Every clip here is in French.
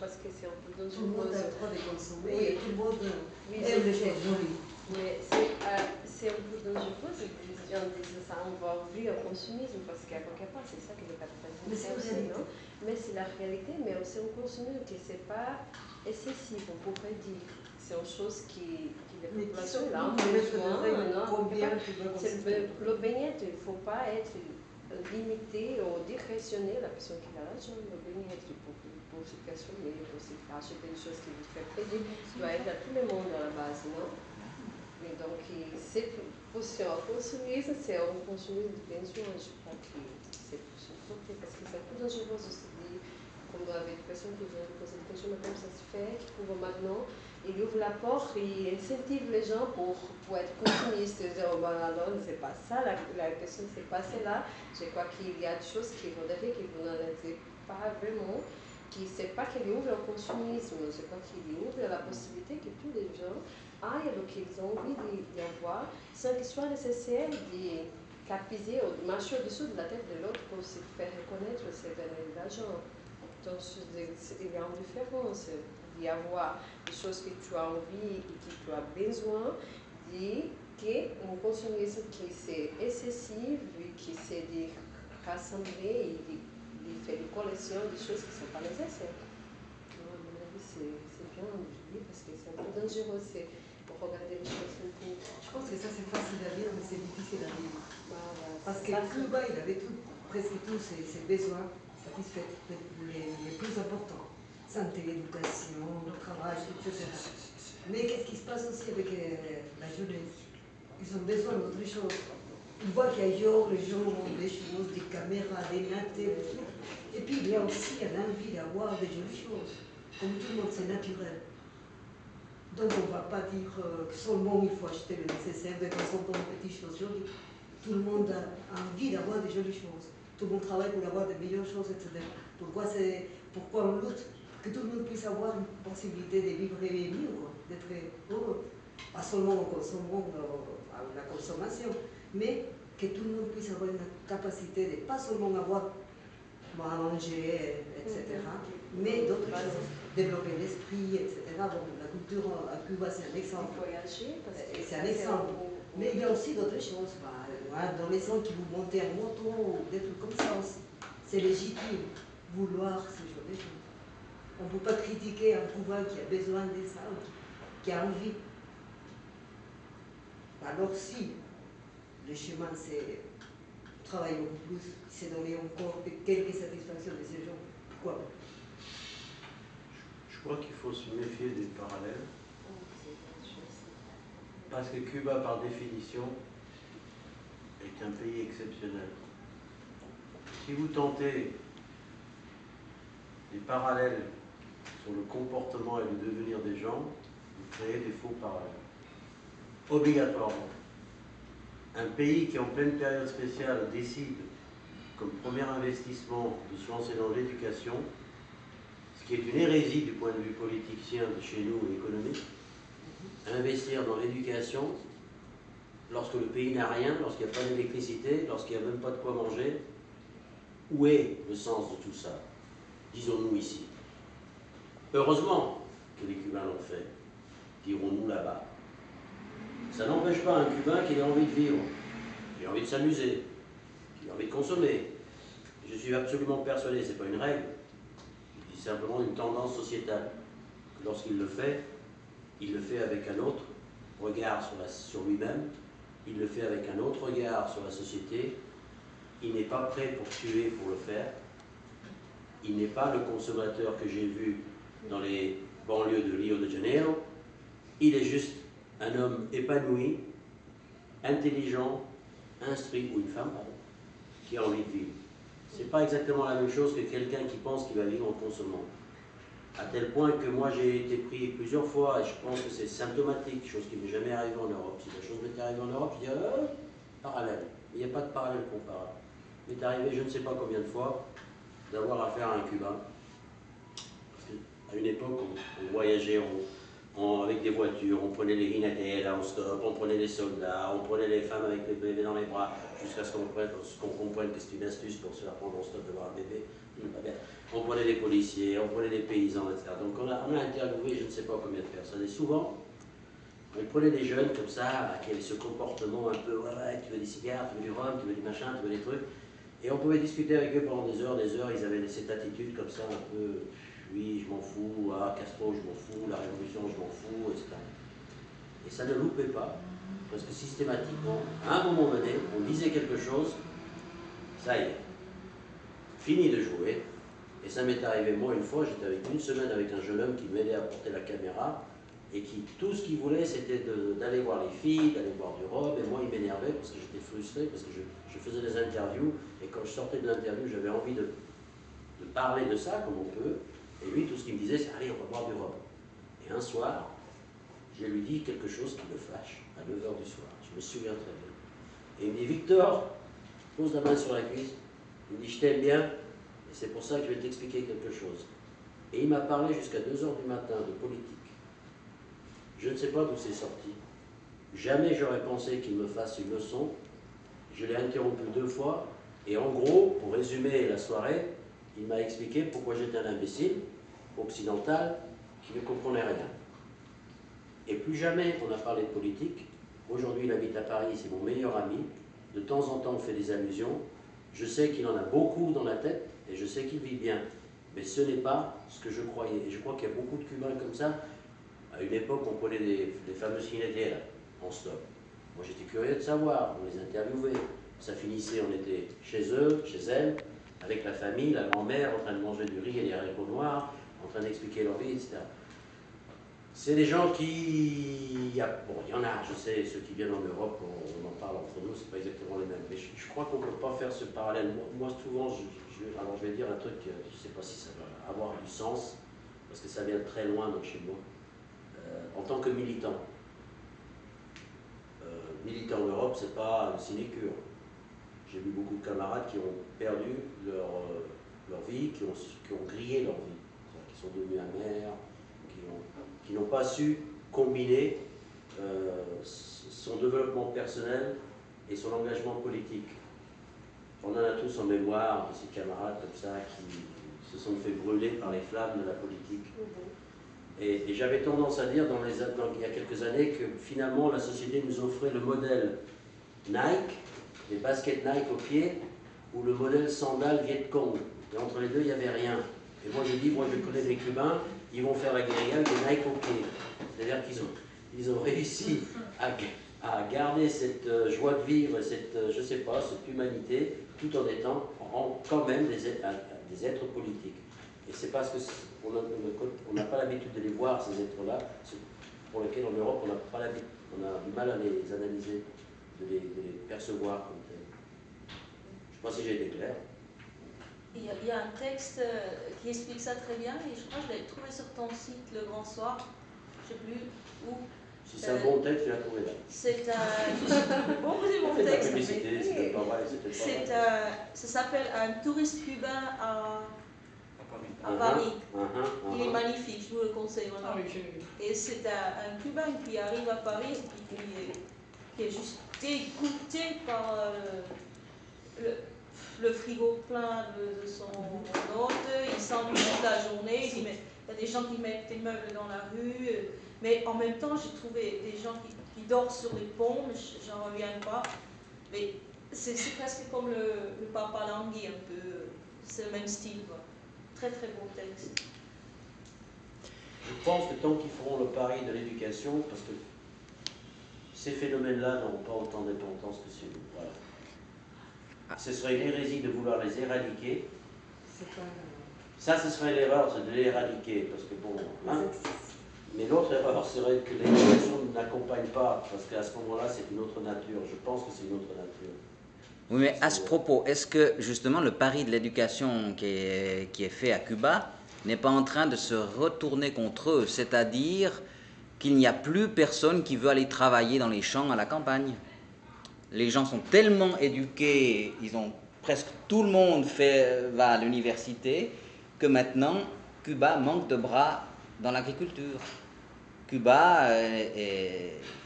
parce que c'est un peu dangereux. Tout le monde a le droit de consommer, oui. et tout le monde Oui, aime les choses jolies. Mais c'est un peu dangereux cette vision de ça, on va ouvrir au consumisme, parce qu'à quelque part, c'est ça que le capitalisme fait aussi, non? Mais c'est la réalité, mais aussi un consumisme qui n'est pas excessif, on pourrait dire. C'est une chose qui les populations là ont besoin. Le bien-être, il ne faut pas être limité ou directionner la personne qui a l'argent. Le bien-être pour se consommer, pour se acheter des choses qui vous font plaisir, doit être à tout le monde à la base, non? Et donc, c'est un consumisme, c'est un consumisme de besoin, je crois que c'est pour se côté, parce que c'est un peu dangereux aussi de dire, comme avec des personnes qui viennent poser des questions, mais comme ça se fait, qui trouvent maintenant, il ouvre la porte, il incentive les gens pour être consumistes, et dire, oh, ben, alors, c'est pas ça, la question c'est pas celle-là. Je crois qu'il y a des choses qui vont derrière, qui vous n'en pas vraiment, qui c'est pas qu'il ouvre le consumisme, je crois qu'il ouvre la possibilité que tous les gens aillent ce qu'ils ont envie d'y avoir, sans qu'il soit nécessaire de capiser ou de marcher au-dessous de la tête de l'autre pour se faire reconnaître ses valeurs d'argent. Donc, il y a une différence d'y avoir des choses que tu as envie et que tu as besoin, qu'un consumisme qui est excessif et qui c'est de rassembler et de faire des collections de choses qui ne sont pas nécessaires. À mon avis, c'est bien de dire parce que c'est un peu dangereux pour regarder les choses un peu. Je pense que ça c'est facile à dire, mais c'est difficile à vivre. Voilà, parce que Cuba, il avait presque tous ses besoins satisfaits, les plus importants. Santé, éducation, le travail, etc. Mais qu'est-ce qui se passe aussi avec la jeunesse? Ils ont besoin d'autre chose. Ils voient qu'ailleurs, les gens ont des choses, des caméras, des nattes, et puis il y a aussi l'envie d'avoir des jolies choses. Comme tout le monde, c'est naturel. Donc on ne va pas dire que seulement il faut acheter le nécessaire de façon comme des petites choses jolies. Tout le monde a envie d'avoir des jolies choses. Tout le monde travaille pour avoir de meilleures choses, etc. Pourquoi on lutte? Que tout le monde puisse avoir une possibilité de vivre mieux, d'être heureux. Pas seulement en consommant la consommation, mais que tout le monde puisse avoir une capacité de pas seulement avoir à manger, etc., mais d'autres choses, développer l'esprit, etc. Bon, la culture à Cuba, c'est un exemple. C'est un exemple. Mais il y a aussi d'autres choses. Adolescents qui vous montez en moto, des trucs comme ça aussi. C'est légitime, vouloir ce genre de choses. On ne peut pas critiquer un pouvoir qui a besoin de ça, qui a envie. Alors si le chemin c'est travailler beaucoup plus, c'est donner encore quelques satisfactions de ces gens, pourquoi? Je crois qu'il faut se méfier des parallèles. Parce que Cuba, par définition, est un pays exceptionnel. Si vous tentez des parallèles sur le comportement et le devenir des gens, vous créez des faux parallèles. Obligatoirement. Un pays qui, en pleine période spéciale, décide, comme premier investissement, de se lancer dans l'éducation, ce qui est une hérésie du point de vue politicien de chez nous et économique, investir dans l'éducation, lorsque le pays n'a rien, lorsqu'il n'y a pas d'électricité, lorsqu'il n'y a même pas de quoi manger, où est le sens de tout ça? Disons-nous ici. Heureusement que les Cubains l'ont fait, dirons-nous là-bas. Ça n'empêche pas un Cubain qui a envie de vivre, qui a envie de s'amuser, qui a envie de consommer. Je suis absolument persuadé, ce n'est pas une règle, je dis simplement une tendance sociétale. Lorsqu'il le fait avec un autre regard sur lui-même, il le fait avec un autre regard sur la société, il n'est pas prêt pour tuer pour le faire, il n'est pas le consommateur que j'ai vu dans les banlieues de Rio de Janeiro, il est juste un homme épanoui, intelligent, instruit, ou une femme, pardon, qui a envie de vivre. Ce n'est pas exactement la même chose que quelqu'un qui pense qu'il va vivre en consommant. À tel point que moi j'ai été pris plusieurs fois, et je pense que c'est symptomatique, chose qui ne m'est jamais arrivée en Europe. Si la chose m'était arrivée en Europe, je dirais parallèle. Il n'y a pas de parallèle comparable. Il m'est arrivé je ne sais pas combien de fois d'avoir affaire à un Cubain. Parce qu'à une époque, on voyageait, avec des voitures, on prenait les guinatelles en stop, on prenait les soldats, on prenait les femmes avec les bébés dans les bras, jusqu'à ce qu'on comprenne que c'est une astuce pour se faire prendre en stop de voir un bébé. On prenait les policiers, on prenait les paysans, etc. Donc on a interviewé je ne sais pas combien de personnes. Et souvent, on prenait des jeunes comme ça, qui avaient ce comportement un peu, ouais, tu veux des cigares, tu veux du rhum, tu veux du machin, tu veux des trucs. Et on pouvait discuter avec eux pendant des heures, ils avaient cette attitude comme ça, un peu, oui, je m'en fous, ah, Castro, je m'en fous, la révolution, je m'en fous, etc. Et ça ne loupait pas, parce que systématiquement, à un moment donné, on disait quelque chose, ça y est, fini de jouer. Et ça m'est arrivé, moi, une fois, j'étais avec une semaine avec un jeune homme qui m'aidait à porter la caméra, et qui, tout ce qu'il voulait, c'était d'aller voir les filles, d'aller boire du rhum, et moi, il m'énervait parce que j'étais frustré, parce que je faisais des interviews, et quand je sortais de l'interview, j'avais envie de parler de ça, comme on peut, et lui, tout ce qu'il me disait, c'est « allez, on va boire du rhum ». Et un soir, je lui dis quelque chose qui me fâche, à 9h du soir, je me souviens très bien. Et il me dit « Victor, pose la main sur la cuisse », il me dit « je t'aime bien, et c'est pour ça que je vais t'expliquer quelque chose ». Et il m'a parlé jusqu'à 2h du matin de politique. Je ne sais pas d'où c'est sorti. Jamais j'aurais pensé qu'il me fasse une leçon. Je l'ai interrompu 2 fois. Et en gros, pour résumer la soirée, il m'a expliqué pourquoi j'étais un imbécile, occidental, qui ne comprenait rien. Et plus jamais on a parlé de politique. Aujourd'hui, il habite à Paris, c'est mon meilleur ami. De temps en temps, on fait des allusions. Je sais qu'il en a beaucoup dans la tête, et je sais qu'il vit bien. Mais ce n'est pas ce que je croyais. Et je crois qu'il y a beaucoup de Cubains comme ça. À une époque, on prenait les fameuses guinetteras en stop. Moi, j'étais curieux de savoir, on les interviewait. Ça finissait, on était chez eux, chez elles, avec la famille, la grand-mère, en train de manger du riz et des haricots noirs, en train d'expliquer leur vie, etc. C'est des gens qui... Bon, il y en a, je sais, ceux qui viennent en Europe, on en parle entre nous, c'est pas exactement les mêmes. Mais je crois qu'on ne peut pas faire ce parallèle. Moi souvent, alors je vais dire un truc, je ne sais pas si ça va avoir du sens, parce que ça vient très loin de chez moi. En tant que militant en Europe, c'est pas une sinécure. J'ai vu beaucoup de camarades qui ont perdu leur vie, qui ont grillé leur vie, qui sont devenus amers, qui n'ont pas su combiner son développement personnel et son engagement politique. On en a tous en mémoire de ces camarades comme ça qui se sont fait brûler par les flammes de la politique. Et j'avais tendance à dire il y a quelques années que finalement la société nous offrait le modèle Nike, les baskets Nike aux pieds, ou le modèle sandales Viet Cong. Et entre les deux, il n'y avait rien. Et moi je dis, moi je connais des Cubains, ils vont faire la guérilla avec des Nike aux pieds. C'est-à-dire qu'ils ont réussi à garder cette joie de vivre, cette, je sais pas, cette humanité, tout en étant quand même des êtres politiques. Et c'est parce qu'on n'a pas l'habitude de les voir, ces êtres-là, pour lesquels en Europe on a du mal à les analyser, de les percevoir comme tels. Je ne sais pas si j'ai été clair. Il y a un texte qui explique ça très bien, et je crois que je l'ai trouvé sur ton site, Le Grand Soir, je ne sais plus où. Si c'est un bon texte, tu l'as trouvé là. C'est un bon texte. C'était pas vrai, c'était pas vrai. Ça s'appelle Un touriste cubain à Paris. Il est magnifique, je vous le conseille vraiment. Et c'est un Cubain qui arrive à Paris et qui est juste dégoûté par le frigo plein de son hôte. Il s'ennuie toute la journée. Il dit, mais il y a des gens qui mettent des meubles dans la rue. Mais en même temps, j'ai trouvé des gens qui dorment sur les ponts, mais j'en reviens pas. Mais c'est presque comme le Papa Langui, un peu. C'est le même style, quoi. Très très beau texte. Je pense que tant qu'ils feront le pari de l'éducation, parce que ces phénomènes-là n'auront pas autant d'importance que chez nous. Voilà. Ce serait une hérésie de vouloir les éradiquer. Ça, ce serait l'erreur, c'est de les éradiquer, parce que bon... Hein, mais l'autre erreur serait que l'éducation n'accompagne pas, parce qu'à ce moment-là, c'est une autre nature. Je pense que c'est une autre nature. Oui, mais à ce propos, est-ce que justement le pari de l'éducation qui est fait à Cuba n'est pas en train de se retourner contre eux, c'est-à-dire qu'il n'y a plus personne qui veut aller travailler dans les champs à la campagne? Les gens sont tellement éduqués, presque tout le monde va à l'université, que maintenant Cuba manque de bras dans l'agriculture. Cuba,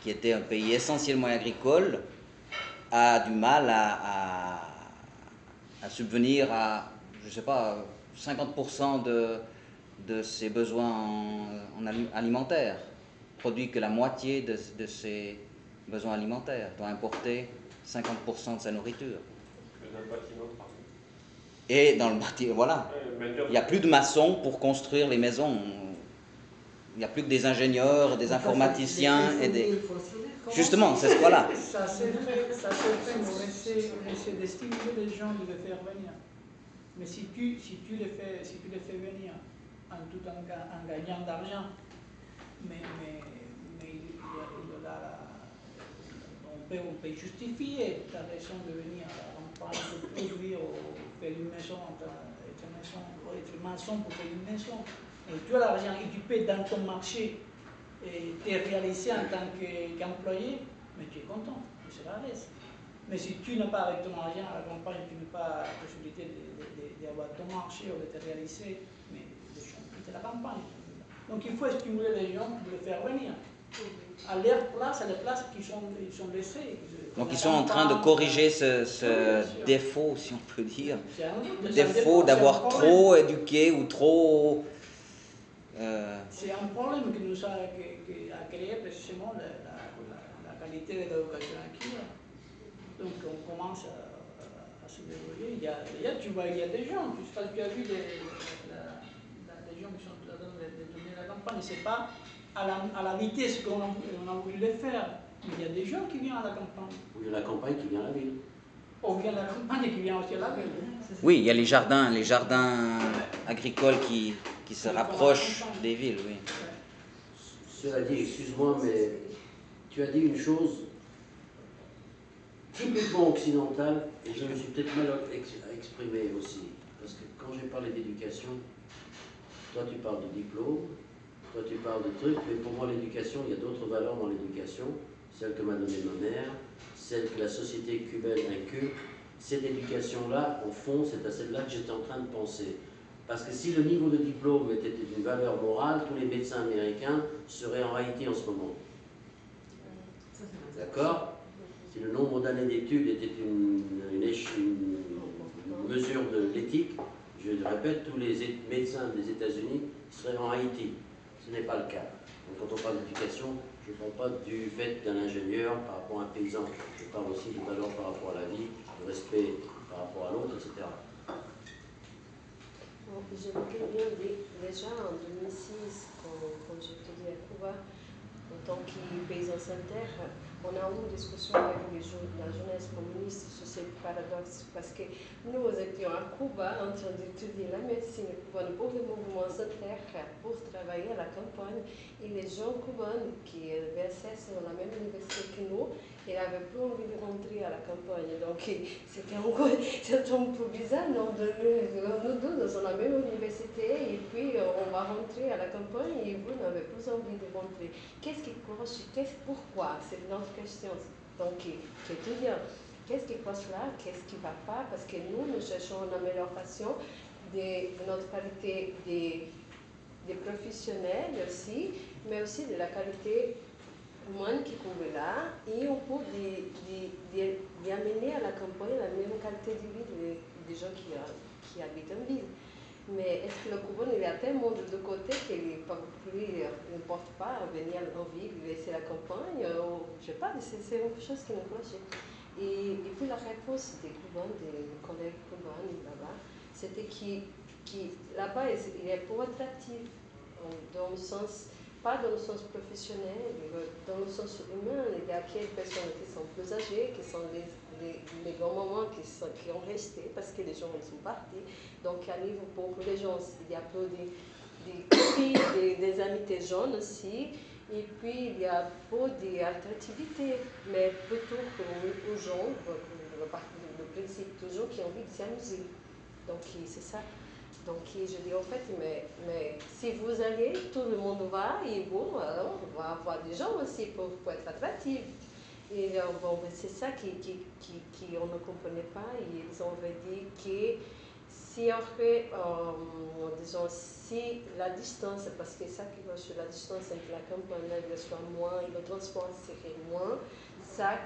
qui était un pays essentiellement agricole, a du mal à subvenir à, je ne sais pas, 50% de ses besoins alimentaires. Produit que la moitié de ses besoins alimentaires, doit importer 50% de sa nourriture. Dans le bâtiment, pardon. Et dans le bâtiment, voilà. Il n'y a plus de maçons pour construire les maisons. Il n'y a plus que des ingénieurs, des informaticiens et des... Justement, c'est ce voilà. Ça s'est fait pour essayer de stimuler les gens de les faire venir. Mais si tu les fais venir tout en gagnant d'argent, mais on peut justifier ta raison de venir à la campagne, de produire ou faire une maison, être maçon pour faire une maison. Et tu as l'argent et tu peux dans ton marché te réaliser en tant qu'employé, mais tu es content, c'est la reste. Mais si tu n'as pas avec ton argent à la campagne, tu n'as pas la possibilité d'avoir ton marché ou de te réaliser, mais les gens quittent la campagne. Donc il faut stimuler les gens pour les faire venir. À leur place, à la place qu'ils sont laissés. Donc ils sont en train de corriger ce défaut, si on peut dire, défaut d'avoir trop éduqué ou trop... C'est un problème qui nous a créé précisément la qualité de l'éducation acquise. Donc on commence à se débrouiller. Tu vois, il y a des gens, tu as vu des gens qui sont en train de donner la campagne, c'est pas à la vitesse qu'on a voulu le faire, mais il y a des gens qui viennent à la campagne. Ou il y a la campagne qui vient à la ville. Ou bien la campagne qui vient aussi à la ville. Oui, il y a les jardins agricoles qui se rapprochent des villes, oui. Cela dit, excuse-moi, mais tu as dit une chose typiquement occidentale, et je me suis peut-être mal exprimé aussi. Parce que quand j'ai parlé d'éducation, toi tu parles de diplôme, toi tu parles de trucs, mais pour moi l'éducation, il y a d'autres valeurs dans l'éducation, celle que m'a donnée ma mère, celle que la société cubaine inculque. Cette éducation-là, au fond, c'est à celle-là que j'étais en train de penser. Parce que si le niveau de diplôme était une valeur morale, tous les médecins américains seraient en Haïti en ce moment. D'accord? Si le nombre d'années d'études était une mesure de l'éthique, je le répète, tous les médecins des États-Unis seraient en Haïti. Ce n'est pas le cas. Donc quand on parle d'éducation, je ne parle pas du fait d'un ingénieur par rapport à un paysan. Je parle aussi de valeur par rapport à la vie, de respect par rapport à l'autre, etc. Je me souviens déjà en 2006, quand j'étudiais à Cuba, en tant que paysan sans terre, on a eu une discussion avec la jeunesse communiste sur ce paradoxe, parce que nous étions à Cuba en train d'étudier la médecine cubaine pour le mouvement sans terre, pour travailler à la campagne, et les gens cubains qui versaient sur la même université que nous, ils n'avaient plus envie de rentrer à la campagne. Donc c'était un peu bizarre, non? Nous deux, nous sommes à la même université, et puis on va rentrer à la campagne, et vous n'avez plus envie de rentrer. Qu'est-ce qui cloche? Pourquoi? C'est notre question. Donc, étudiants, qu'est-ce qui cloche là? Qu'est-ce qui ne va pas? Parce que nous cherchons une amélioration de notre qualité des professionnels aussi, mais aussi de la qualité humaine qui est là, et on peut amener à la campagne la même qualité de vie des gens qui habitent en ville. Mais est-ce que le Cubain, il a tellement de deux côtés qu'il ne porte pas venir en ville, laisser la campagne, ou, je ne sais pas, c'est une chose qui nous cloche. Et puis la réponse des Cubains, des collègues cubains là-bas, c'était que là-bas, il est peu attractif, dans le sens, pas dans le sens professionnel, dans le sens humain. Il y a quelques personnes qui sont plus âgées, qui sont les grands-mamans qui ont resté parce que les gens sont partis. Donc, à niveau pour les gens, il y a peu des amitiés jeunes aussi. Et puis, il y a peu d'attractivité, mais plutôt aux gens, le principe toujours qui ont envie de s'amuser. Donc, c'est ça. Donc, je dis en fait, mais si vous allez, tout le monde va, et bon, alors on va avoir des gens aussi pour être attractifs. Et bon, c'est ça qu'on ne comprenait pas. Et ils ont dit que si après, disons, si la distance, parce que ça qui va sur la distance entre la campagne soit moins et le transport serait moins, ça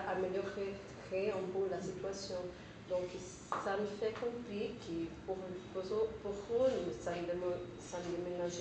améliorerait un peu la situation. Donc ça me fait compris que pour eux, ça me déménage